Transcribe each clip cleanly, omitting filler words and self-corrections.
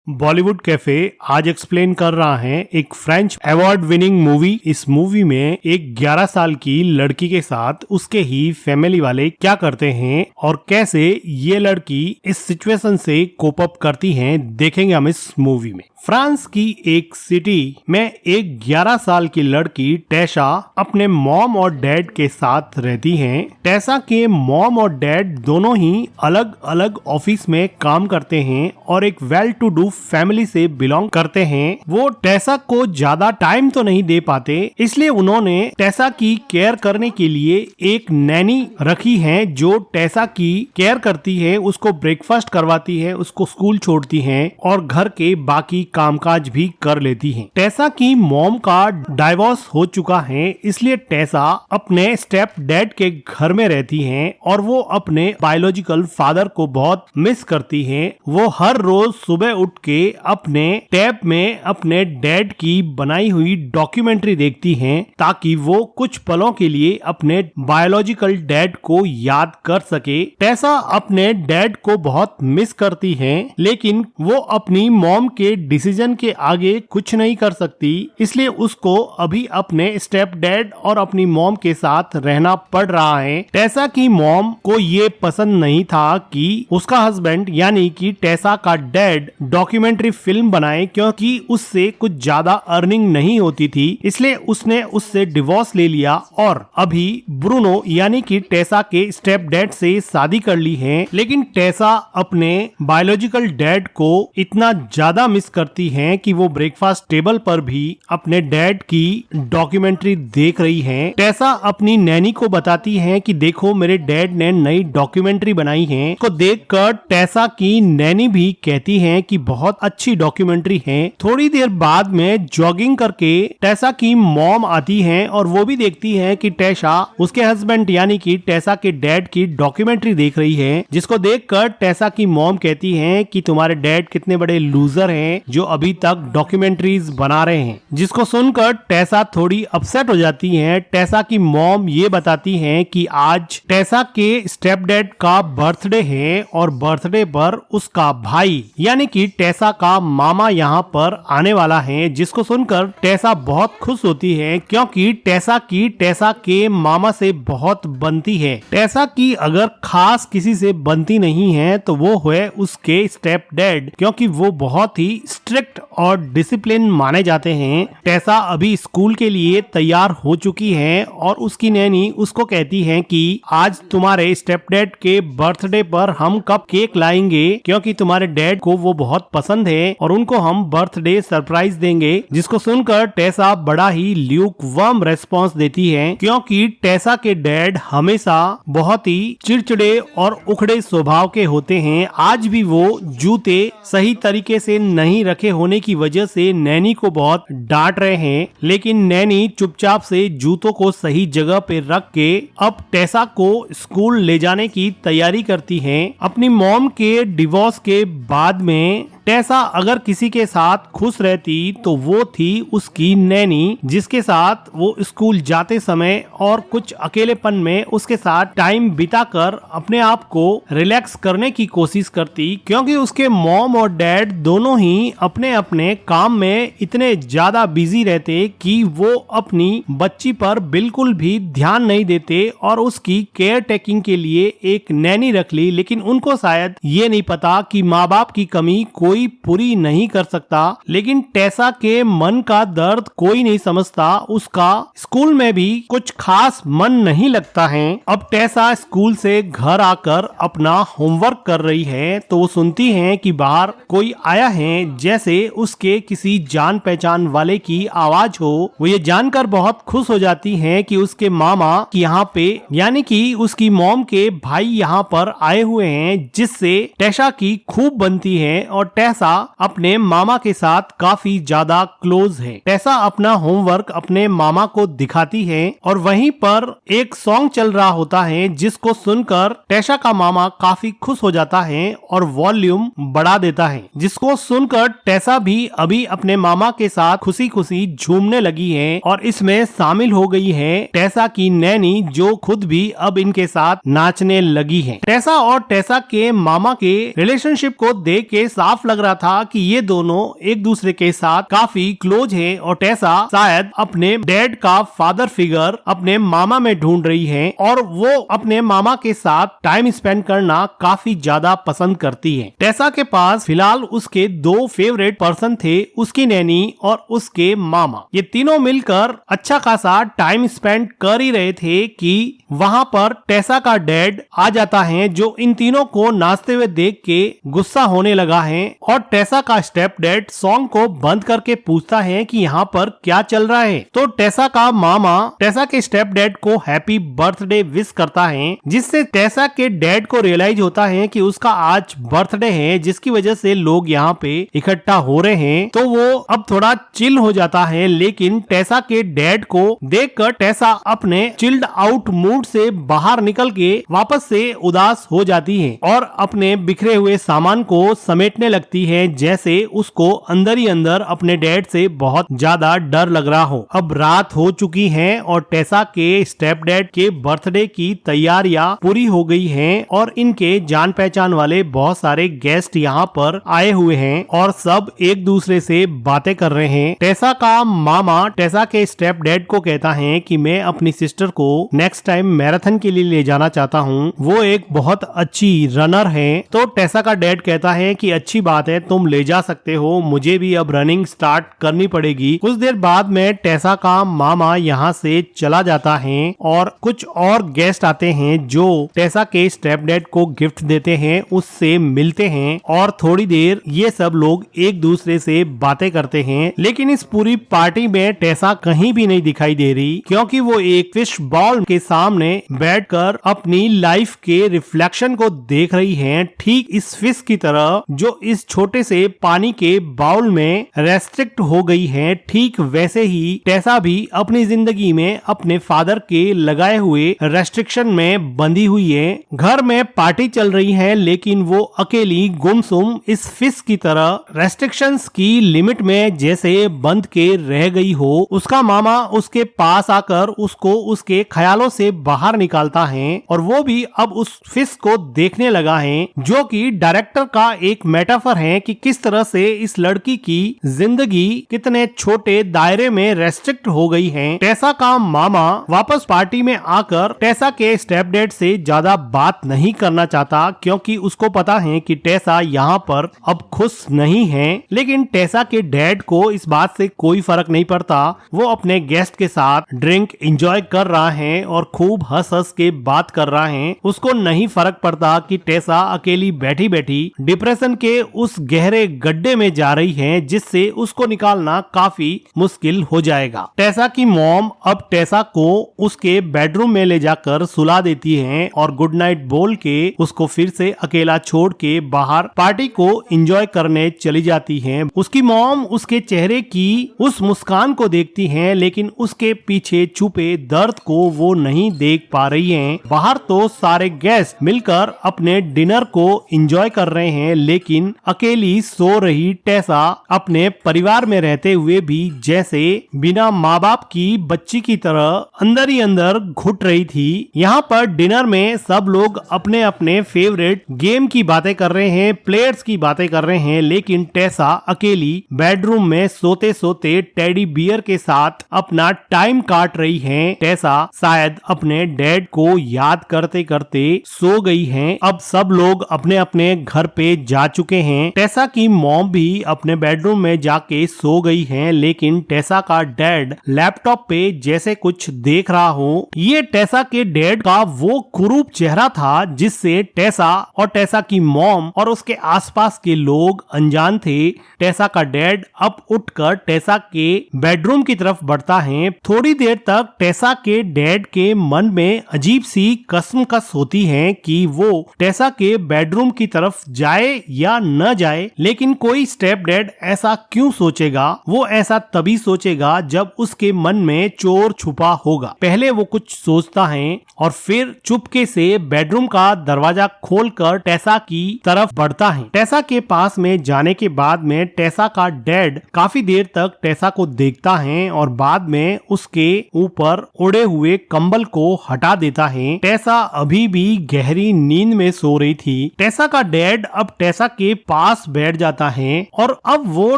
Bollywood cafe आज explain कर रहा है एक फ्रेंच अवार्ड विनिंग मूवी। इस मूवी में एक 11 साल की लड़की के साथ उसके ही फैमिली वाले क्या करते हैं और कैसे ये लड़की इस सिचुएशन से कोप अप करती है, देखेंगे हम इस मूवी में। फ्रांस की एक सिटी में एक 11 साल की लड़की टेसा अपने मॉम और डैड के साथ रहती हैं। टेसा के मॉम और डैड दोनों ही अलग अलग ऑफिस में काम करते हैं और एक वेल टू डू फैमिली से बिलोंग करते हैं। वो टेसा को ज्यादा टाइम तो नहीं दे पाते, इसलिए उन्होंने टेसा की केयर करने के लिए एक नैनी रखी है जो टेसा की केयर करती है, उसको ब्रेकफास्ट करवाती है, उसको स्कूल छोड़ती है और घर के बाकी कामकाज भी कर लेती हैं। टेसा की मॉम का डाइवोर्स हो चुका है, इसलिए टेसा अपने स्टेप डैड के घर में रहती हैं और वो अपने बायोलॉजिकल फादर को बहुत मिस करती हैं। वो हर रोज सुबह उठ के अपने टैब में अपने डैड की बनाई हुई डॉक्यूमेंट्री देखती हैं ताकि वो कुछ पलों के लिए अपने बायोलॉजिकल डैड को याद कर सके। टेसा अपने डैड को बहुत मिस करती है, लेकिन वो अपनी मॉम के डिसीजन के आगे कुछ नहीं कर सकती, इसलिए उसको अभी अपने स्टेप डैड और अपनी मॉम के साथ रहना पड़ रहा है। टेसा की मॉम को ये पसंद नहीं था कि उसका हस्बैंड यानी कि टेसा का डैड डॉक्यूमेंट्री फिल्म बनाए, क्योंकि उससे कुछ ज्यादा अर्निंग नहीं होती थी, इसलिए उसने उससे डिवोर्स ले लिया और अभी ब्रूनो यानी कि टेसा के स्टेप डैड से शादी कर ली है। लेकिन टेसा अपने बायोलॉजिकल डैड को इतना ज्यादा मिस करती हैं कि वो ब्रेकफास्ट टेबल पर भी अपने डैड की डॉक्यूमेंट्री देख रही हैं। टेसा अपनी नैनी को बताती हैं कि देखो मेरे डैड ने नई डॉक्यूमेंट्री बनाई है। को देखकर टेसा की नैनी भी कहती हैं कि बहुत अच्छी डॉक्यूमेंट्री है। थोड़ी देर बाद में जॉगिंग करके टेसा की मॉम आती हैं और वो भी देखती है कि टेसा उसके हस्बैंड यानी कि टेसा के डैड की डॉक्यूमेंट्री देख रही है, जिसको देखकर टेसा की मॉम कहती है कि तुम्हारे डैड कितने बड़े लूजर हैं जो अभी तक डॉक्यूमेंट्रीज बना रहे हैं। जिसको सुनकर टेसा थोड़ी अपसेट हो जाती हैं। टेसा की मॉम ये बताती हैं कि आज टेसा के स्टेप डैड का बर्थडे है और बर्थडे पर उसका भाई यानी कि टेसा का मामा यहाँ पर आने वाला है। जिसको सुनकर टेसा बहुत खुश होती है, क्योंकि टेसा के मामा से बहुत बनती है। टेसा की अगर खास किसी से बनती नहीं है तो वो है उसके स्टेप डैड, क्योंकि वो बहुत ही स्ट्रिक्ट और डिसिप्लिन माने जाते हैं। टेसा अभी स्कूल के लिए तैयार हो चुकी है और उसकी नैनी उसको कहती है कि आज तुम्हारे स्टेप डैड के बर्थडे पर हम कप केक लाएंगे, क्योंकि तुम्हारे डैड को वो बहुत पसंद है और उनको हम बर्थडे सरप्राइज देंगे। जिसको सुनकर टेसा बड़ा ही ल्यूकवार्म रेस्पॉन्स देती है, क्योंकि टेसा के डैड हमेशा बहुत ही चिड़चिड़े और उखड़े स्वभाव के होते हैं। आज भी वो जूते सही तरीके से नहीं रखे होने की वजह से नैनी को बहुत डांट रहे हैं, लेकिन नैनी चुपचाप से जूतों को सही जगह पे रख के अब टेसा को स्कूल ले जाने की तैयारी करती है। अपनी मॉम के डिवोर्स के बाद में टेसा अगर किसी के साथ खुश रहती तो वो थी उसकी नैनी, जिसके साथ वो स्कूल जाते समय और कुछ अकेलेपन में उसके साथ टाइम बिताकर अपने आप को रिलैक्स करने की कोशिश करती, क्योंकि उसके मॉम और डैड दोनों ही अपने अपने काम में इतने ज्यादा बिजी रहते कि वो अपनी बच्ची पर बिल्कुल भी ध्यान नहीं देते और उसकी केयर टेकिंग के लिए एक नैनी रख ली। लेकिन उनको शायद ये नहीं पता कि माँ बाप की कमी कोई पूरी नहीं कर सकता, लेकिन टेसा के मन का दर्द कोई नहीं समझता। उसका स्कूल में भी कुछ खास मन नहीं लगता है। अब टेसा स्कूल से घर आकर अपना होमवर्क कर रही है तो वो सुनती है कि बाहर कोई आया है, जैसे उसके किसी जान पहचान वाले की आवाज हो। वो ये जानकर बहुत खुश हो जाती है कि उसके मामा यहाँ पे यानी कि उसकी मॉम के भाई यहाँ पर आए हुए हैं, जिससे टेसा की खूब बनती है और टेसा अपने मामा के साथ काफी ज्यादा क्लोज है। टेसा अपना होमवर्क अपने मामा को दिखाती है और वहीं पर एक सॉन्ग चल रहा होता है, जिसको सुनकर टेसा का मामा काफी खुश हो जाता है और वॉल्यूम बढ़ा देता है। जिसको सुनकर टेसा भी अभी अपने मामा के साथ खुशी खुशी झूमने लगी है और इसमें शामिल हो गई है टेसा की नैनी, जो खुद भी अब इनके साथ नाचने लगी है। टेसा और टेसा के मामा के रिलेशनशिप को देख के साफ लग रहा था कि ये दोनों एक दूसरे के साथ काफी क्लोज हैं और टेसा शायद अपने डैड का फादर फिगर अपने मामा में ढूंढ रही है और वो अपने मामा के साथ टाइम स्पेंड करना काफी ज्यादा पसंद करती है। टेसा के पास फिलहाल उसके दो फेवरेट पर्सन थे, उसकी नैनी और उसके मामा। ये तीनों मिलकर अच्छा खासा टाइम स्पेंड कर ही रहे थे कि वहां पर टेसा का डैड आ जाता है, जो इन तीनों को नाचते हुए देख के गुस्सा होने लगा है और टेसा का स्टेप डैड सॉन्ग को बंद करके पूछता है कि यहाँ पर क्या चल रहा है। तो टेसा का मामा टेसा के स्टेप डैड को हैप्पी बर्थडे विश करता है, जिससे टेसा के डैड को रियलाइज होता है कि उसका आज बर्थडे है, जिसकी वजह से लोग यहाँ पे इकट्ठा हो रहे हैं। तो वो अब थोड़ा चिल हो जाता है, लेकिन टेसा के डैड को देखकर टेसा अपने चिल्ड आउट मूड से बाहर निकल के वापस से उदास हो जाती है और अपने बिखरे हुए सामान को समेटने लगती है, जैसे उसको अंदर ही अंदर अपने डैड से बहुत ज्यादा डर लग रहा हो। अब रात हो चुकी है और टेसा के स्टेप डैड के बर्थडे की तैयारियां पूरी हो गई हैं और इनके जान पहचान वाले बहुत सारे गेस्ट यहाँ पर आए हुए हैं और सब एक दूसरे से बातें कर रहे हैं। टेसा का मामा टेसा के स्टेप डैड को कहता है कि मैं अपनी सिस्टर को नेक्स्ट टाइम मैराथन के लिए ले जाना चाहता हूँ, वो एक बहुत अच्छी रनर है। तो टेसा का डैड कहता है कि अच्छी बात है, तुम ले जा सकते हो, मुझे भी अब रनिंग स्टार्ट करनी पड़ेगी। कुछ देर बाद में टेसा का मामा यहाँ से चला जाता है और कुछ और गेस्ट आते हैं जो टेसा के स्टेप डैड को गिफ्ट देते हैं, उससे मिलते हैं और थोड़ी देर ये सब लोग एक दूसरे से बातें करते हैं। लेकिन इस पूरी पार्टी में टेसा कहीं भी नहीं दिखाई दे रही, क्योंकि वो एक फिश बॉल के सामने बैठकर अपनी लाइफ के रिफ्लेक्शन को देख रही हैं, ठीक इस फिश की तरह जो इस छोटे से पानी के बाउल में रेस्ट्रिक्ट हो गई है। ठीक वैसे ही टेसा भी अपनी जिंदगी में अपने फादर के लगाए हुए रेस्ट्रिक्शन में बंधी हुई है। घर में पार्टी चल रही है, लेकिन वो अकेली गुमसुम इस फिश की तरह रेस्ट्रिक्शंस की लिमिट में जैसे बंद के रह गई हो। उसका मामा उसके पास आकर उसको उसके ख्यालों से बाहर निकालता है और वो भी अब उस फिश को देखने लगा है, जो कि डायरेक्टर का एक मेटाफर है कि किस तरह से इस लड़की की जिंदगी कितने छोटे दायरे में रेस्ट्रिक्ट हो गई है। टेसा का मामा वापस पार्टी में आकर टेसा के स्टेप डैड से ज्यादा बात नहीं करना चाहता, क्योंकि उसको पता है कि टेसा यहाँ पर अब खुश नहीं है। लेकिन टेसा के डैड को इस बात से कोई फर्क नहीं पड़ता, वो अपने गेस्ट के साथ ड्रिंक एंजॉय कर रहा है और खूब हंस हंस के बात कर रहा है। उसको नहीं फर्क पड़ता कि टेसा अकेली बैठी बैठी डिप्रेशन के उस गहरे गड्ढे में जा रही है, जिससे उसको निकालना काफी मुश्किल हो जाएगा। टेसा की मॉम अब टेसा को उसके बेडरूम में ले जाकर सुला देती है और गुड नाइट बोल के उसको फिर से अकेला छोड़ के बाहर पार्टी को एंजॉय करने चली जाती है। उसकी मॉम उसके चेहरे की उस मुस्कान को देखती है, लेकिन उसके पीछे छुपे दर्द को वो नहीं देख पा रही है। बाहर तो सारे गेस्ट मिलकर अपने डिनर को एंजॉय कर रहे हैं, लेकिन अकेली सो रही टेसा अपने परिवार में रहते हुए भी जैसे बिना माँ बाप की बच्ची की तरह अंदर ही अंदर घुट रही थी। यहाँ पर डिनर में सब लोग अपने अपने फेवरेट गेम की बातें कर रहे हैं, प्लेयर्स की बातें कर रहे हैं, लेकिन टेसा अकेली बेडरूम में सोते सोते टेडी बियर के साथ अपना टाइम काट रही है। टेसा शायद अपने डैड को याद करते करते सो गई है। अब सब लोग अपने अपने घर पे जा चुके हैं। टेसा की मॉम भी अपने बेडरूम में जाके सो गई है, लेकिन टेसा का डैड लैपटॉप पे जैसे कुछ देख रहा हो। ये टेसा के डैड का वो कुरूप चेहरा था जिससे टेसा और टेसा की मॉम और उसके आसपास के लोग अनजान थे। टेसा का डैड अब उठकर टेसा के बेडरूम की तरफ बढ़ता है। थोड़ी देर तक टेसा के डैड के मन में अजीब सी कसमकस होती है कि वो टेसा के बेडरूम की तरफ जाए या न जाए, लेकिन कोई स्टेप डैड ऐसा क्यों सोचेगा? वो ऐसा तभी सोचेगा जब उसके मन में चोर छुपा होगा। पहले वो कुछ सोचता है और फिर चुपके से बेडरूम का दरवाजा खोलकर टेसा की तरफ बढ़ता है। टेसा के पास में जाने के बाद में टेसा का डैड काफी देर तक टेसा को देखता है और बाद में उसके ऊपर उड़े हुए कंबल को हटा देता है। टेसा अभी भी गहरी नींद में सो रही थी। टेसा का डैड अब टेसा के पास पास बैठ जाता है और अब वो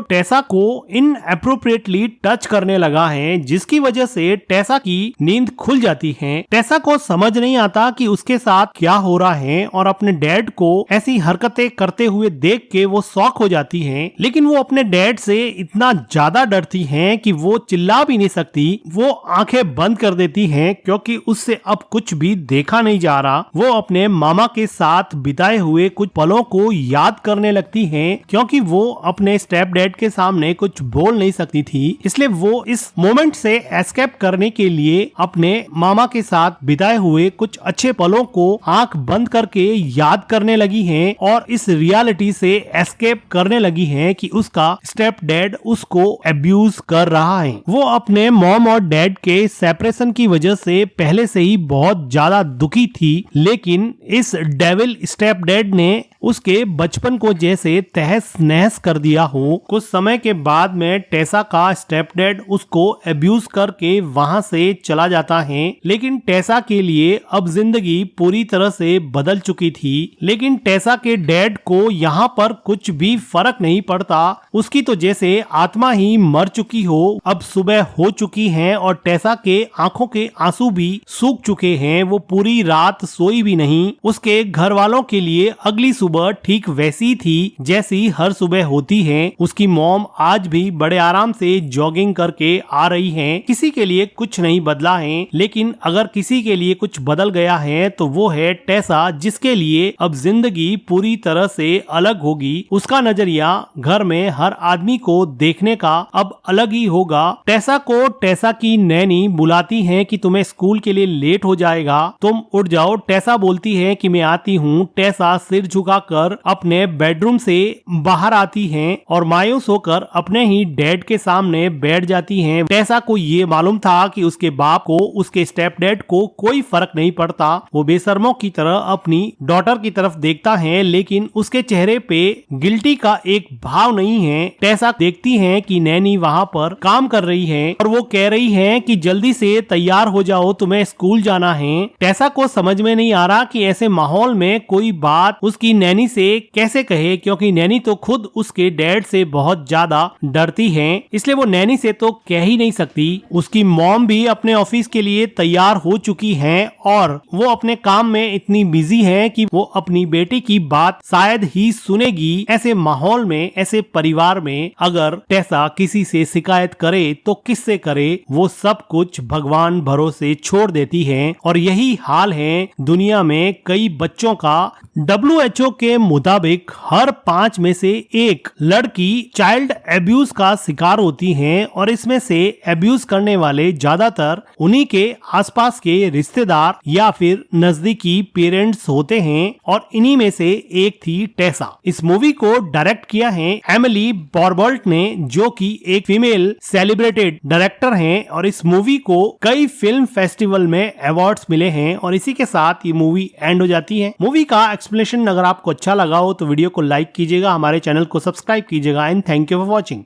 टेसा को इनएप्रोप्रिएटली टच करने लगा है, जिसकी वजह से टेसा की नींद खुल जाती है। टेसा को समझ नहीं आता कि उसके साथ क्या हो रहा है और अपने डैड को ऐसी हरकतें करते हुए देख के वो शॉक हो जाती है, लेकिन वो अपने डैड से इतना ज्यादा डरती है कि वो चिल्ला भी नहीं सकती। वो आंखें बंद कर देती है क्योंकि उससे अब कुछ भी देखा नहीं जा रहा। वो अपने मामा के साथ बिताए हुए कुछ पलों को याद करने लगती है क्योंकि वो अपने स्टेप डैड के सामने कुछ बोल नहीं सकती थी, इसलिए वो इस मोमेंट से एस्केप करने के लिए अपने मामा के साथ बिताए हुए कुछ अच्छे पलों को आंख बंद करके याद करने लगी है और इस रियलिटी से एस्केप करने लगी है कि उसका स्टेप डैड उसको अब्यूज कर रहा है। वो अपने मॉम और डैड के सेपरेशन की वजह से पहले से ही बहुत ज्यादा दुखी थी, लेकिन इस डेविल स्टेप डैड ने उसके बचपन को जैसे तहस नहस कर दिया हो। कुछ समय के बाद में टेसा का स्टेप डैड उसको अब्यूज करके वहां से चला जाता है, लेकिन टेसा के लिए अब जिंदगी पूरी तरह से बदल चुकी थी। लेकिन टेसा के डैड को यहाँ पर कुछ भी फर्क नहीं पड़ता, उसकी तो जैसे आत्मा ही मर चुकी हो। अब सुबह हो चुकी है और टेसा के आंखों के आंसू भी सूख चुके हैं। वो पूरी रात सोई भी नहीं। उसके घर वालों के लिए अगली सुबह ठीक वैसी थी जैसी हर सुबह होती है। उसकी मॉम आज भी बड़े आराम से जॉगिंग करके आ रही है। किसी के लिए कुछ नहीं बदला है, लेकिन अगर किसी के लिए कुछ बदल गया है तो वो है टेसा, जिसके लिए अब जिंदगी पूरी तरह से अलग होगी। उसका नजरिया घर में हर आदमी को देखने का अब अलग ही होगा। टेसा को टेसा की नैनी बुलाती है कि तुम्हें स्कूल के लिए लेट हो जाएगा, तुम उठ जाओ। टेसा बोलती है कि मैं आती हूँ। टेसा सिर झुकाकर अपने बेडरूम से बाहर आती है और मायूस होकर अपने ही डैड के सामने बैठ जाती है। टेसा को ये मालूम था कि उसके बाप को उसके स्टेप डैड को कोई फर्क नहीं पड़ता। वो बेशर्मों की तरह अपनी डॉटर की तरफ देखता है, लेकिन उसके चेहरे पे गिल्टी का एक भाव नहीं है। टेसा देखती है कि नैनी वहाँ पर काम कर रही है और वो कह रही है कि जल्दी से तैयार हो जाओ, तुम्हें स्कूल जाना है। टेसा को समझ में नहीं आ रहा कि ऐसे माहौल में कोई बात उसकी नैनी से कैसे कहे, क्योंकि नैनी तो खुद उसके डैड से बहुत ज्यादा डरती है, इसलिए वो नैनी से तो कह ही नहीं सकती। उसकी मॉम भी अपने ऑफिस के लिए तैयार हो चुकी है और वो अपने काम में इतनी बिजी है कि वो अपनी बेटी की बात शायद ही सुनेगी। ऐसे माहौल में, ऐसे परिवार में अगर टेसा किसी से शिकायत करे तो किससे करे? वो सब कुछ भगवान भरोसे छोड़ देती है और यही हाल है दुनिया में कई बच्चों का। WHO के मुताबिक हर 5 में से एक लड़की चाइल्ड एब्यूज का शिकार होती है और इसमें से एब्यूज करने वाले ज्यादातर उन्हीं के आसपास के रिश्तेदार या फिर नजदीकी पेरेंट्स होते हैं और इन्हीं में से एक थी टेसा। इस मूवी को डायरेक्ट किया है एमिली बॉर्बल्ट ने, जो कि एक फीमेल सेलिब्रेटेड डायरेक्टर हैं और इस मूवी को कई फिल्म फेस्टिवल में अवार्ड्स मिले हैं और इसी के साथ ये मूवी एंड हो जाती है। मूवी का एक्सप्लेनेशन अगर आपको अच्छा लगा हो तो वीडियो को लाइक कीजिएगा, हमारे चैनल को सब्सक्राइब कीजिएगा and thank you for watching.